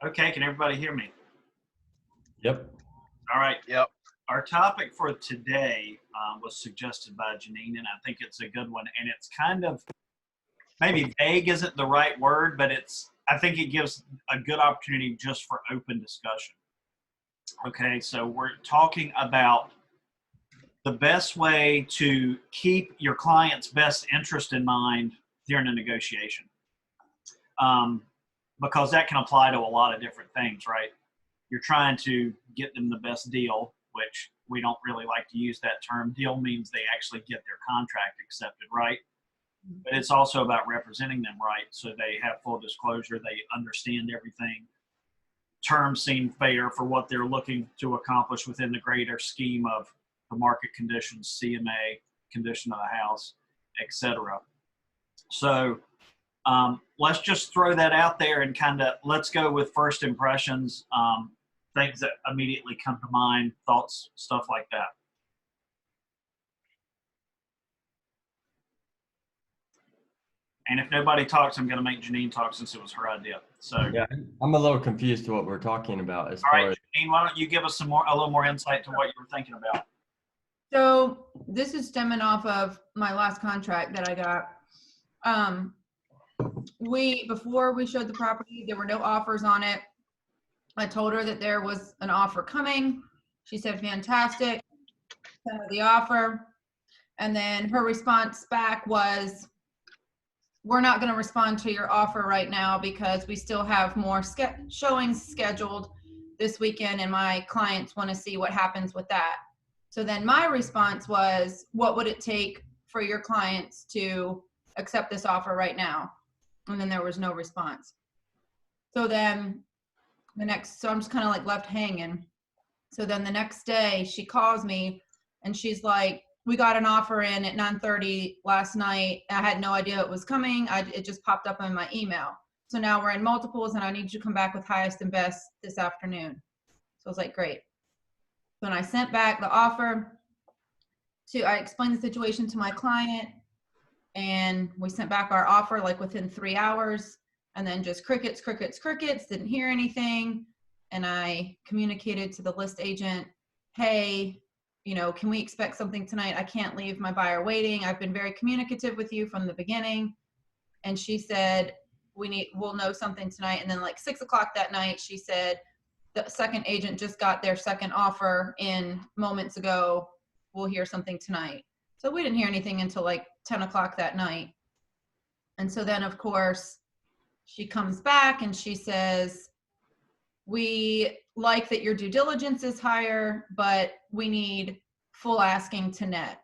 Okay, can everybody hear me? Yep. All right. Yep. Our topic for today was suggested by Janine, and I think it's a good one. And it's kind of maybe vague isn't the right word, but I think it gives a good opportunity just for open discussion. Okay, so we're talking about the best way to keep your client's best interest in mind during a negotiation. Because that can apply to a lot of different things, right? You're trying to get them the best deal, which we don't really like to use that term. Deal means they actually get their contract accepted, right? But it's also about representing them right, so they have full disclosure, they understand everything. Terms seem fair for what they're looking to accomplish within the greater scheme of the market conditions, CMA, condition of the house, etc. So let's just throw that out there and let's go with first impressions, things that immediately come to mind, thoughts, stuff like that. And if nobody talks, I'm going to make Janine talk since it was her idea. So yeah, I'm a little confused to what we're talking about as all far right, as. Janine, why don't you give us a little more insight to what you were thinking about? So this is stemming off of my last contract that I got. Before we showed the property, there were no offers on it. I told her that there was an offer coming. She said, fantastic, sent her the offer. And then her response back was, we're not going to respond to your offer right now because we still have more showings scheduled this weekend and my clients want to see what happens with that. So then my response was, what would it take for your clients to accept this offer right now? And then there was no response. So then so I'm just kind of like left hanging. So then the next day she calls me and she's like, we got an offer in at 9:30 last night. I had no idea it was coming. It just popped up in my email. So now we're in multiples and I need you to come back with highest and best this afternoon. So I was like, great. So when I sent back the offer I explained the situation to my client and we sent back our offer like within 3 hours, and then just crickets, didn't hear anything. And I communicated to the list agent, hey, can we expect something tonight? I can't leave my buyer waiting. I've been very communicative with you from the beginning. And she said, we'll know something tonight. And then like 6 o'clock that night, she said, the second agent just got their second offer in moments ago. We'll hear something tonight. So we didn't hear anything until like 10 o'clock that night. And so then of course she comes back and she says, we like that your due diligence is higher, but we need full asking to net.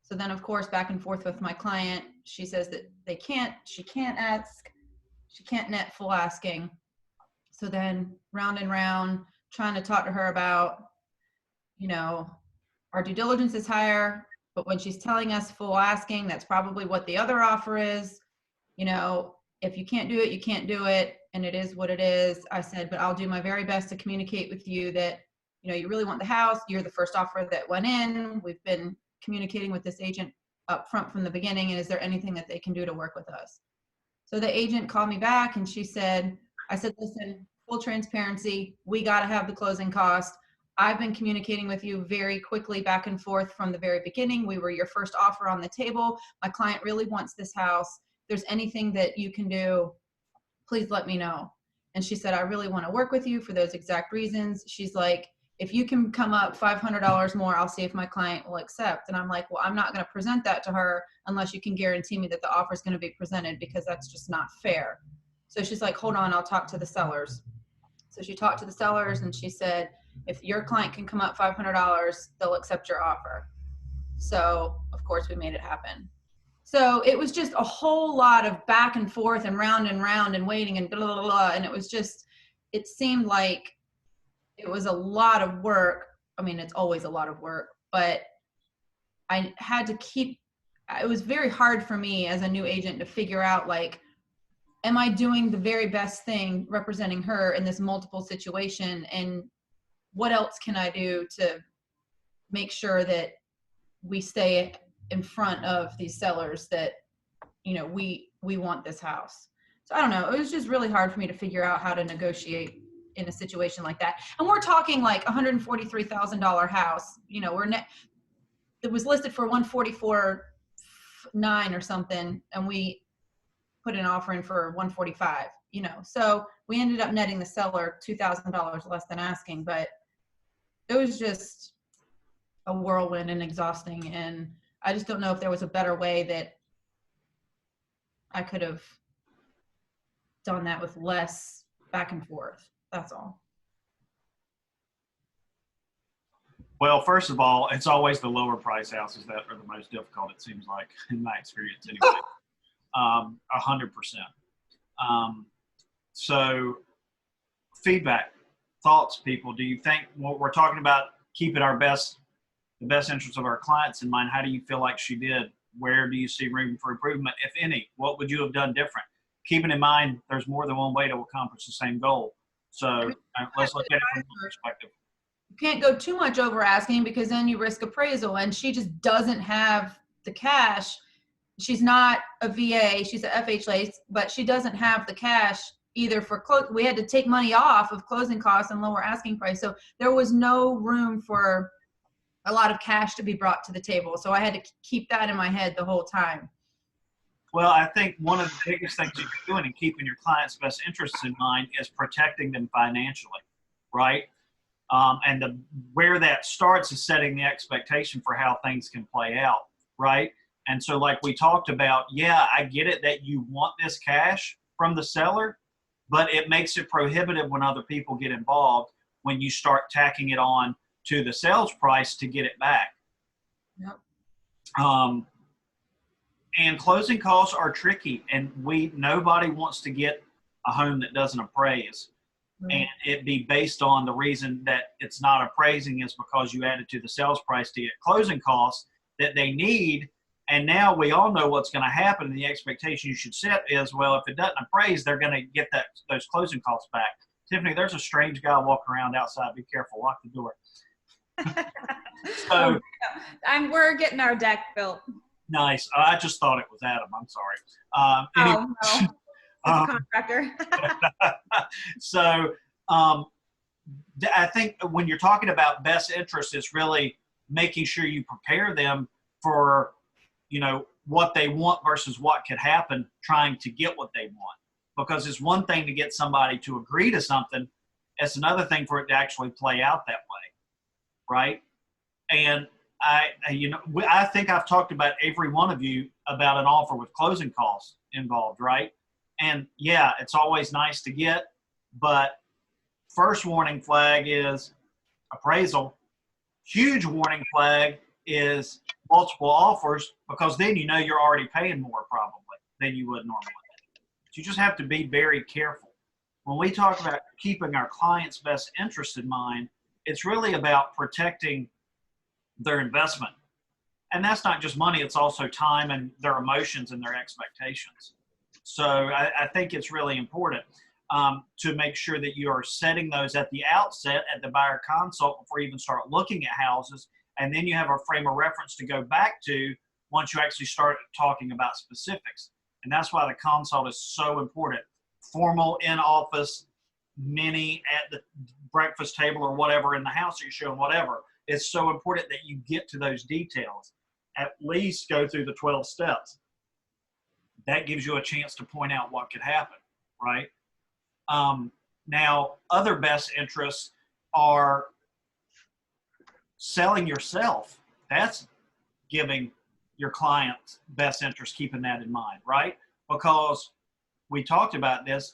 So then of course back and forth with my client, she says that she can't net full asking. So then round and round, trying to talk to her about, our due diligence is higher, but when she's telling us full asking, that's probably what the other offer is. If you can't do it, you can't do it. And it is what it is. I said, but I'll do my very best to communicate with you that, you really want the house. You're the first offer that went in. We've been communicating with this agent up front from the beginning. And is there anything that they can do to work with us? So the agent called me back and I said, listen, full transparency, we got to have the closing cost. I've been communicating with you very quickly back and forth from the very beginning. We were your first offer on the table. My client really wants this house. If there's anything that you can do, please let me know. And she said, I really want to work with you for those exact reasons. She's like, if you can come up $500 more, I'll see if my client will accept. And I'm like, well, I'm not going to present that to her unless you can guarantee me that the offer is going to be presented, because that's just not fair. So she's like, hold on, I'll talk to the sellers. So she talked to the sellers and she said, if your client can come up $500, they'll accept your offer. So of course we made it happen. So it was just a whole lot of back and forth and round and waiting and blah, blah, blah. And it seemed like it was a lot of work. I mean, it's always a lot of work, but I had to it was very hard for me as a new agent to figure out, like, am I doing the very best thing representing her in this multiple situation? And what else can I do to make sure that we stay in front of these sellers that, we want this house? So I don't know. It was just really hard for me to figure out how to negotiate in a situation like that. And we're talking like $143,000 house. You know, it was listed for 144.9 or something, and we put an offer in for 145. You know, so we ended up netting the seller $2,000 less than asking, but it was just a whirlwind and exhausting. And I just don't know if there was a better way that I could have done that with less back and forth. That's all. Well, first of all, it's always the lower price houses that are the most difficult, it seems like, in my experience anyway. 100%. So feedback, thoughts, people. Do you think what we're talking about keeping the best interests of our clients in mind? How do you feel like she did? Where do you see room for improvement, if any? What would you have done different? Keeping in mind, there's more than one way to accomplish the same goal. So let's look at it from that perspective. You can't go too much over asking because then you risk appraisal, and she just doesn't have the cash. She's not a VA, she's a FHA, but she doesn't have the cash either for we had to take money off of closing costs and lower asking price. So there was no room for a lot of cash to be brought to the table. So I had to keep that in my head the whole time. Well, I think one of the biggest things you're doing in keeping your client's best interests in mind is protecting them financially, right? And where that starts is setting the expectation for how things can play out, right? And so like we talked about, yeah, I get it that you want this cash from the seller, but it makes it prohibitive when other people get involved when you start tacking it on to the sales price to get it back. Yep. And closing costs are tricky, and nobody wants to get a home that doesn't appraise. Right. And it be based on the reason that it's not appraising is because you added to the sales price to get closing costs that they need. And now we all know what's going to happen. And the expectation you should set is, well, if it doesn't appraise, they're going to get those closing costs back. Tiffany, there's a strange guy walking around outside. Be careful. Lock the door. So we're getting our deck built. Nice. I just thought it was Adam. I'm sorry. Oh, no. It's a contractor. So I think when you're talking about best interest, it's really making sure you prepare them for, you know, what they want versus what could happen trying to get what they want. Because it's one thing to get somebody to agree to something. It's another thing for it to actually play out that way. Right. And I think I've talked about every one of you about an offer with closing costs involved. Right. And yeah, it's always nice to get, but first warning flag is appraisal. Huge warning flag is multiple offers, because then you know you're already paying more probably than you would normally. So you just have to be very careful. When we talk about keeping our clients' best interest in mind, it's really about protecting their investment. And that's not just money, it's also time and their emotions and their expectations. So I think it's really important to make sure that you are setting those at the outset at the buyer consult before you even start looking at houses. And then you have a frame of reference to go back to once you actually start talking about specifics. And that's why the consult is so important. Formal in office, mini at the breakfast table or whatever in the house that you're showing, whatever. It's so important that you get to those details. At least go through the 12 steps. That gives you a chance to point out what could happen, right? Now, other best interests are selling yourself. That's giving your client's best interest, keeping that in mind, right? Because we talked about this,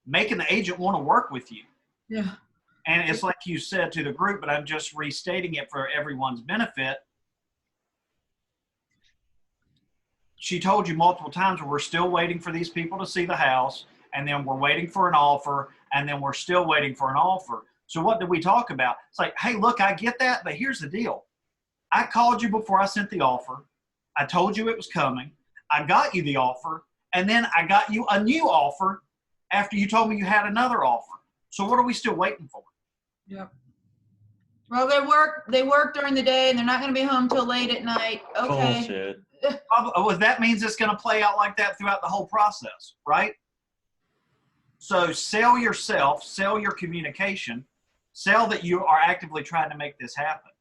making the agent want to work with you. Yeah. And it's like you said to the group, but I'm just restating it for everyone's benefit. She told you multiple times, we're still waiting for these people to see the house, and then we're waiting for an offer, and then we're still waiting for an offer. So what did we talk about? It's like, hey, look, I get that, but here's the deal. I called you before I sent the offer. I told you it was coming. I got you the offer, and then I got you a new offer after you told me you had another offer. So what are we still waiting for? Yep. Well, they work during the day, and they're not going to be home till late at night. Okay. Bullshit. Well, that means it's going to play out like that throughout the whole process, right? So sell yourself, sell your communication, sell that you are actively trying to make this happen.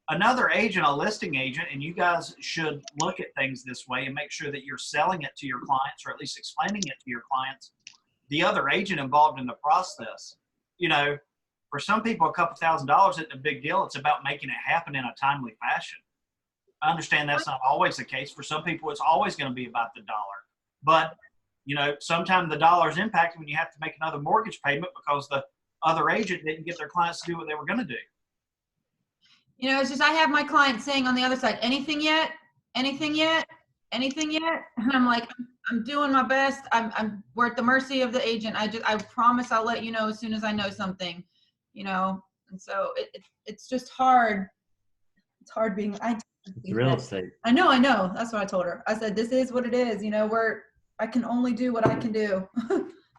Another agent, a listing agent, and you guys should look at things this way and make sure that you're selling it to your clients, or at least explaining it to your clients, the other agent involved in the process. You know, for some people, a couple $1,000 isn't a big deal. It's about making it happen in a timely fashion. I understand that's not always the case. For some people, it's always going to be about the dollar. But, you know, sometimes the dollar is impacted when you have to make another mortgage payment because the other agent didn't get their clients to do what they were going to do. You know, it's just I have my clients saying on the other side, anything yet? Anything yet? Anything yet? And I'm like, I'm doing my best. We're at the mercy of the agent. I promise I'll let you know as soon as I know something, you know. And so it's just hard. It's hard being It's real estate. I know. That's what I told her. I said, this is what it is. You know, I can only do what I can do.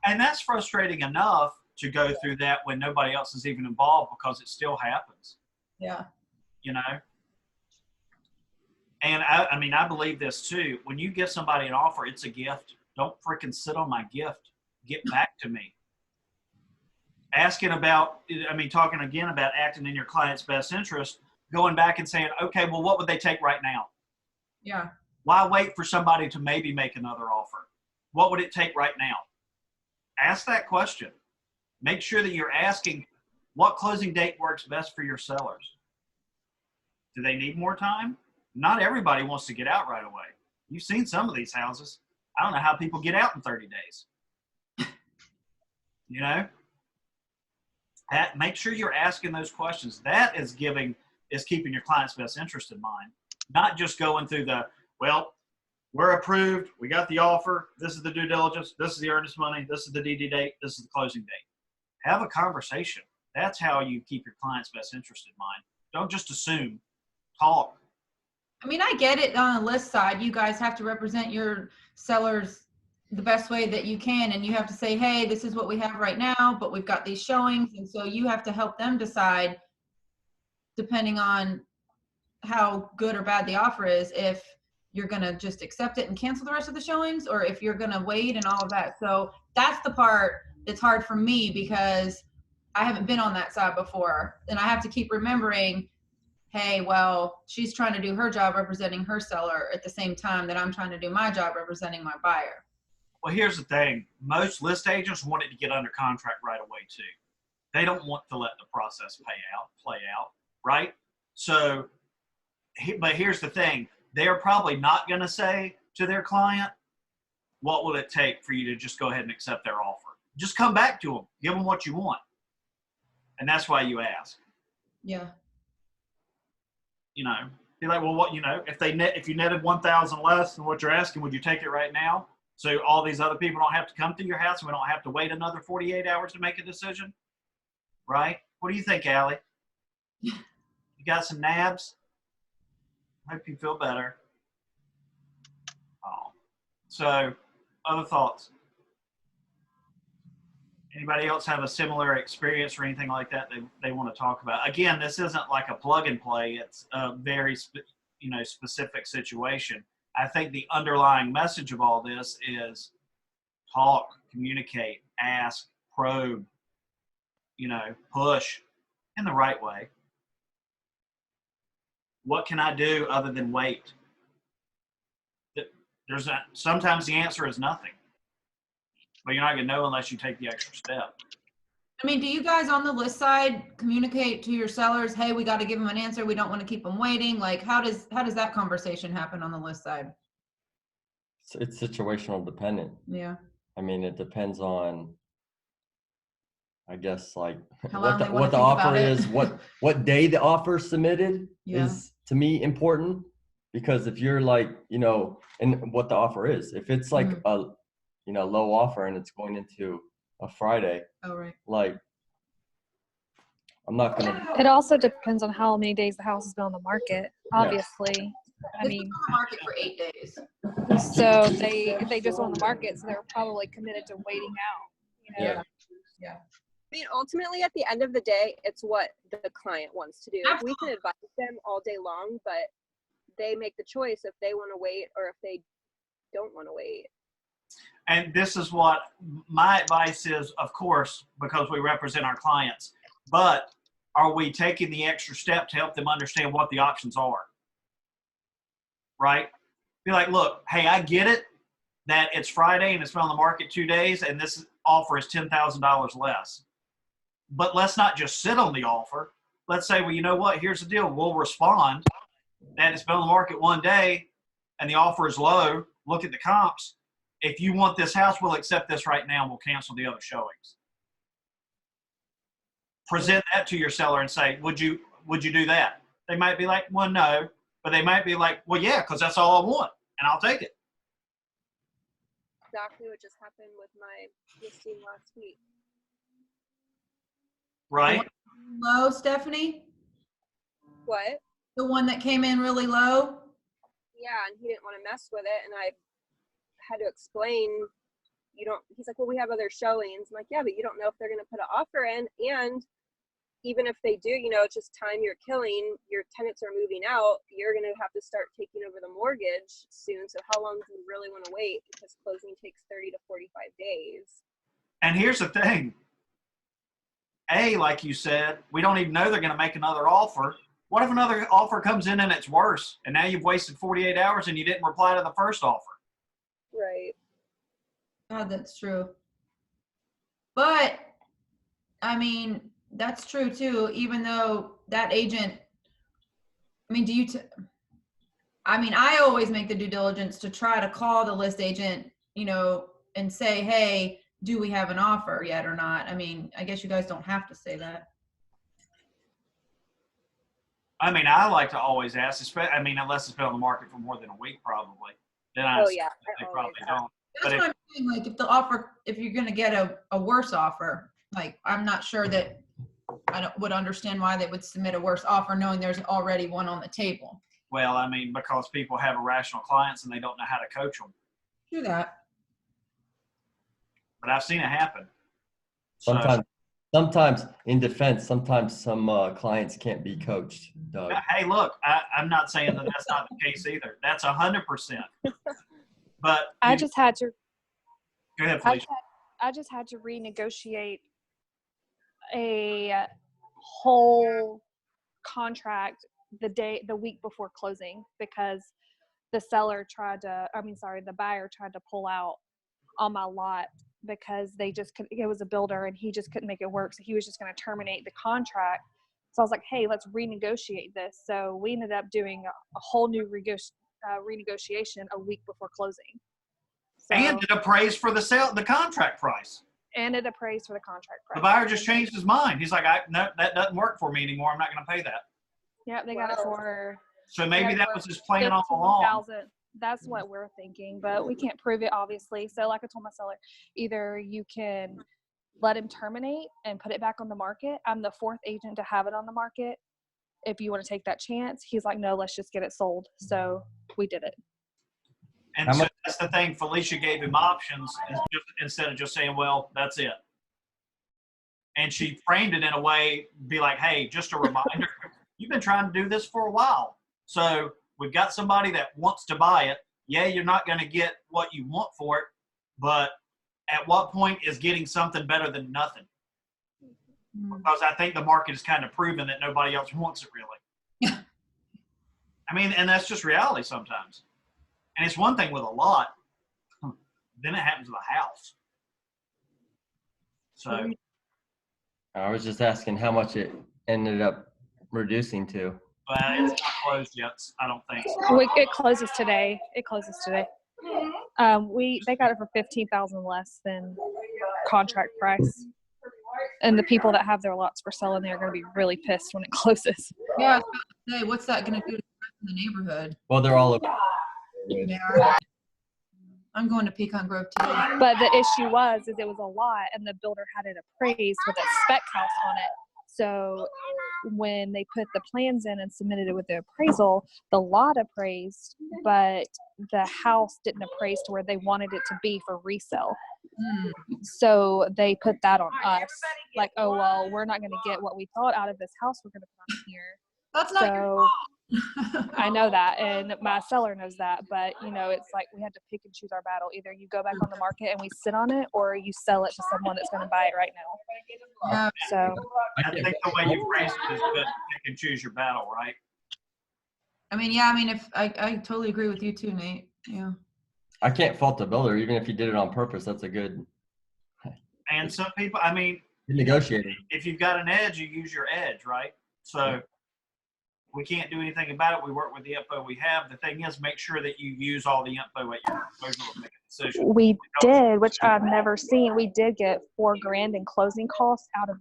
And that's frustrating enough to go through that when nobody else is even involved, because it still happens. Yeah. You know? And I mean, I believe this too. When you give somebody an offer, it's a gift. Don't freaking sit on my gift. Get back to me. Asking about, I mean, talking again about acting in your client's best interest, going back and saying, okay, well, what would they take right now? Yeah. Why wait for somebody to maybe make another offer? What would it take right now? Ask that question. Make sure that you're asking what closing date works best for your sellers. Do they need more time? Not everybody wants to get out right away. You've seen some of these houses. I don't know how people get out in 30 days. You know? Make sure you're asking those questions. That is keeping your client's best interest in mind. Not just going through well, we're approved, we got the offer, this is the due diligence, this is the earnest money, this is the DD date, this is the closing date. Have a conversation. That's how you keep your client's best interest in mind. Don't just assume. Talk. I mean, I get it on the list side. You guys have to represent your sellers the best way that you can. And you have to say, hey, this is what we have right now, but we've got these showings. And so you have to help them decide, depending on how good or bad the offer is, if you're going to just accept it and cancel the rest of the showings, or if you're going to wait and all of that. So that's the part that's hard for me, because I haven't been on that side before. And I have to keep remembering, hey, well, she's trying to do her job representing her seller at the same time that I'm trying to do my job representing my buyer. Well, here's the thing. Most list agents want it to get under contract right away too. They don't want to let the process play out, right? So, but here's the thing. They're probably not going to say to their client, what will it take for you to just go ahead and accept their offer? Just come back to them. Give them what you want. And that's why you ask. Yeah. You know, be like, well, what, you know, if you netted 1,000 less than what you're asking, would you take it right now? So all these other people don't have to come to your house and we don't have to wait another 48 hours to make a decision, right? What do you think, Allie? You got some nabs? Hope you feel better. Oh, so other thoughts? Anybody else have a similar experience or anything like that they want to talk about? Again, this isn't like a plug and play. It's a very specific situation. I think the underlying message of all this is talk, communicate, ask, probe, push in the right way. What can I do other than wait? Sometimes the answer is nothing. But you're not going to know unless you take the extra step. I mean, do you guys on the list side communicate to your sellers, hey, we got to give them an answer. We don't want to keep them waiting. Like, how does that conversation happen on the list side? It's situational dependent. Yeah. I mean, it depends on, I guess, like How long they what wanna the think offer about it. is, what day the offer submitted Yeah. is to me important, because if you're like, and what the offer is, if it's like a low offer and it's going into a Friday, Oh, right. like I'm not gonna. It also depends on how many days the house has been on the market, obviously. I It's mean, been on the market for 8 days. so they just went on the market, so they're probably committed to waiting out. Yeah. Yeah. I mean, ultimately, at the end of the day, it's what the client wants to do. Absolutely. We can advise them all day long, but they make the choice if they want to wait or if they don't want to wait. and this is what my advice is, of course, because we represent our clients, but are we taking the extra step to help them understand what the options are? Right? Be like, look, hey, I get it that it's Friday and it's been on the market 2 days and this offer is $10,000 less. But let's not just sit on the offer. Let's say, well, you know what? Here's the deal. We'll respond that it's been on the market 1 day and the offer is low. Look at the comps. If you want this house, we'll accept this right now and we'll cancel the other showings. Present that to your seller and say, would you do that? They might be like, well, no. But they might be like, well, yeah, because that's all I want and I'll take it. Exactly what just happened with my listing last week. Right? Low, Stephanie? What? The one that came in really low? Yeah, and he didn't want to mess with it, and I had to explain, he's like, well, we have other showings. I'm like, yeah, but you don't know if they're going to put an offer in, and even if they do, it's just time you're killing. Your tenants are moving out. You're going to have to start taking over the mortgage soon. So how long do you really want to wait? Because closing takes 30 to 45 days. And here's the thing. Like you said, we don't even know they're going to make another offer. What if another offer comes in and it's worse? And now you've wasted 48 hours and you didn't reply to the first offer. Right. God, that's true. But, I mean, that's true too, even though that agent, I mean, I always make the due diligence to try to call the list agent, and say, hey, do we have an offer yet or not? I mean, I guess you guys don't have to say that. I mean, I like to always ask, unless it's been on the market for more than a week, probably. Then they probably don't. That's what I'm saying. Like, if you're going to get a worse offer, like, I'm not sure that I would understand why they would submit a worse offer knowing there's already one on the table. Well, I mean, because people have irrational clients and they don't know how to coach them. Do that. But I've seen it happen. Sometimes in defense, sometimes some clients can't be coached, Doug. Hey, look, I'm not saying that that's not the case either. That's 100%. But I just had to. Go ahead, Felicia. I just had to renegotiate a whole contract the week before closing because the buyer tried to pull out on my lot because it was a builder and he just couldn't make it work. So he was just going to terminate the contract. So I was like, hey, let's renegotiate this. So we ended up doing a whole new renegotiation a week before closing. And it appraised for the contract price. And it appraised for the contract price. The buyer just changed his mind. He's like, no, that doesn't work for me anymore. I'm not going to pay that. Yeah, they got it for. So maybe that was his plan all along. That's what we're thinking, but we can't prove it, obviously. So like I told my seller, either you can let him terminate and put it back on the market. I'm the fourth agent to have it on the market. If you want to take that chance, he's like, no, let's just get it sold. So we did it. And so that's the thing. Felicia gave him options instead of just saying, well, that's it. And she framed it in a way, be like, hey, just a reminder, you've been trying to do this for a while. So we've got somebody that wants to buy it. Yeah, you're not going to get what you want for it, but at what point is getting something better than nothing? Because I think the market has kind of proven that nobody else wants it really. I mean, and that's just reality sometimes. And it's one thing with a lot, then it happens with a house. So I was just asking how much it ended up reducing to. It's not closed yet. I don't think so. It closes today. They got it for $15,000 less than contract price. And the people that have their lots for selling, they're going to be really pissed when it closes. Yeah, I was about to say, what's that going to do to the neighborhood? Well, they're all over. I'm going to Pecan Grove too. But the issue is it was a lot, and the builder had it appraised with a spec house on it. So when they put the plans in and submitted it with the appraisal, the lot appraised, but the house didn't appraise to where they wanted it to be for resale. So they put that on us. Like, oh, well, we're not going to get what we thought out of this house we're going to put on here. That's not your fault. I know that, and my seller knows that, but it's like we had to pick and choose our battle. Either you go back on the market and we sit on it, or you sell it to someone that's going to buy it right now. Yeah. So I think the way you phrase it is good. You can choose your battle, right? I mean, yeah, I mean, if I totally agree with you too, Nate. Yeah. I can't fault the builder, even if he did it on purpose. That's a good And some people, I mean, negotiating. if you've got an edge, you use your edge, right? So we can't do anything about it. We work with the info we have. The thing is, make sure that you use all the info at your disposal to make a decision. we did, which I've never seen. We did get $4,000 in closing costs out of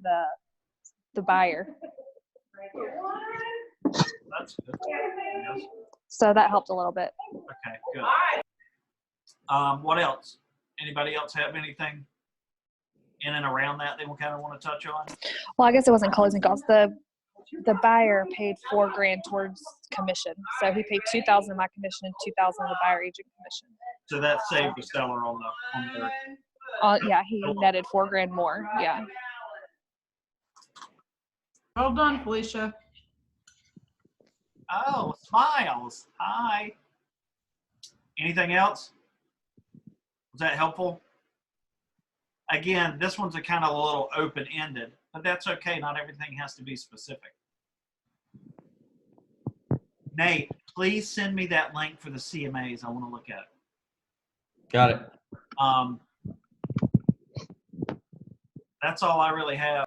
the buyer, That's good. Yes. so that helped a little bit. Okay, good. What else? Anybody else have anything in and around that they will kind of want to touch on? Well, I guess it wasn't closing costs. The buyer paid $4,000 towards commission, so he paid $2,000 in my commission and $2,000 in the buyer agent commission. So that saved the seller on the Yeah, he netted $4,000 more. Yeah. Well done, Felicia. Oh, smiles. Hi. Anything else? Was that helpful? Again, this one's a kind of a little open-ended, but that's okay. Not everything has to be specific. Nate, please send me that link for the CMAs. I want to look at it. Got it. That's all I really have.